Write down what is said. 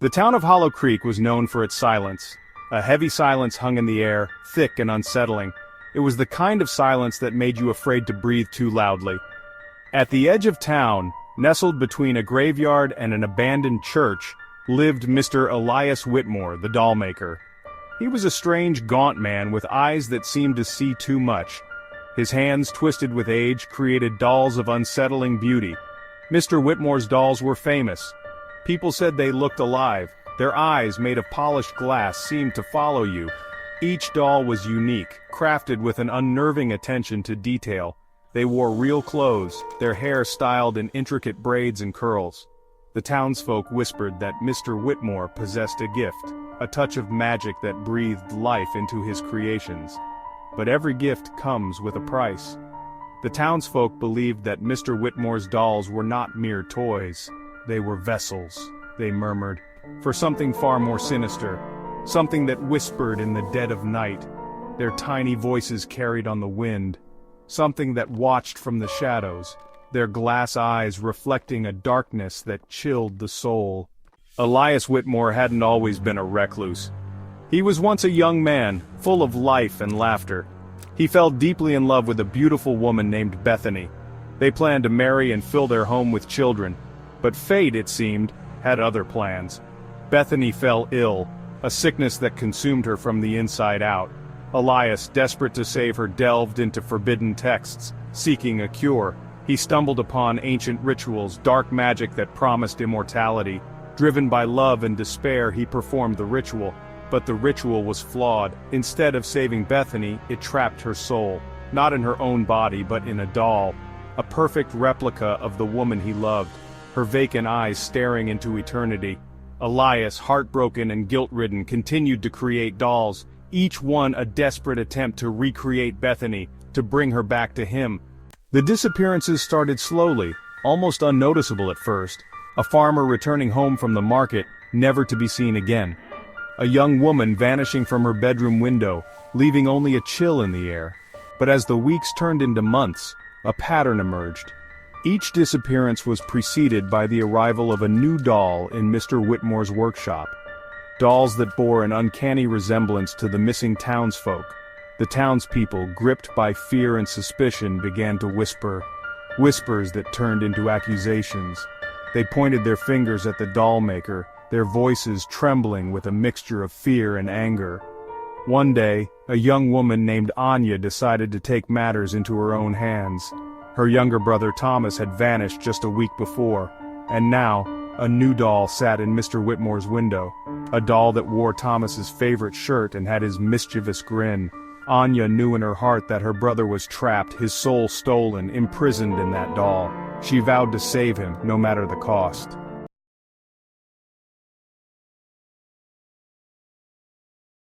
The town of Hollow Creek was known for its silence. A heavy silence hung in the air, thick and unsettling. It was the kind of silence that made you afraid to breathe too loudly. At the edge of town, nestled between a graveyard and an abandoned church, lived Mr. Elias Whitmore, the Dollmaker. He was a strange, gaunt man with eyes that seemed to see too much. His hands, twisted with age, created dolls of unsettling beauty. Mr. Whitmore's dolls were famous. People said they looked alive. Their eyes, made of polished glass, seemed to follow you. Each doll was unique, crafted with an unnerving attention to detail. They wore real clothes, their hair styled in intricate braids and curls. The townsfolk whispered that Mr. Whitmore possessed a gift, a touch of magic that breathed life into his creations. But every gift comes with a price. The townsfolk believed that Mr. Whitmore's dolls were not mere toys. They were vessels, they murmured, for something far more sinister, something that whispered in the dead of night, their tiny voices carried on the wind, something that watched from the shadows, their glass eyes reflecting a darkness that chilled the soul. Elias Whitmore hadn't always been a recluse. He was once a young man, full of life and laughter. He fell deeply in love with a beautiful woman named Bethany. They planned to marry and fill their home with children. But fate, it seemed, had other plans. Bethany fell ill, a sickness that consumed her from the inside out. Elias, desperate to save her, delved into forbidden texts, seeking a cure. He stumbled upon ancient rituals, dark magic that promised immortality. Driven by love and despair, he performed the ritual. But the ritual was flawed. Instead of saving Bethany, it trapped her soul, not in her own body but in a doll, a perfect replica of the woman he loved, her vacant eyes staring into eternity. Elias, heartbroken and guilt-ridden, continued to create dolls, each one a desperate attempt to recreate Bethany, to bring her back to him. The disappearances started slowly, almost unnoticeable at first. A farmer returning home from the market, never to be seen again. A young woman vanishing from her bedroom window, leaving only a chill in the air. But as the weeks turned into months, a pattern emerged. Each disappearance was preceded by the arrival of a new doll in Mr. Whitmore's workshop. Dolls that bore an uncanny resemblance to the missing townsfolk. The townspeople, gripped by fear and suspicion, began to whisper. Whispers that turned into accusations. They pointed their fingers at the Dollmaker, their voices trembling with a mixture of fear and anger. One day, a young woman named Anya decided to take matters into her own hands. Her younger brother Thomas had vanished just a week before, and now, a new doll sat in Mr. Whitmore's window, a doll that wore Thomas's favorite shirt and had his mischievous grin. Anya knew in her heart that her brother was trapped, his soul stolen, imprisoned in that doll. She vowed to save him, no matter the cost.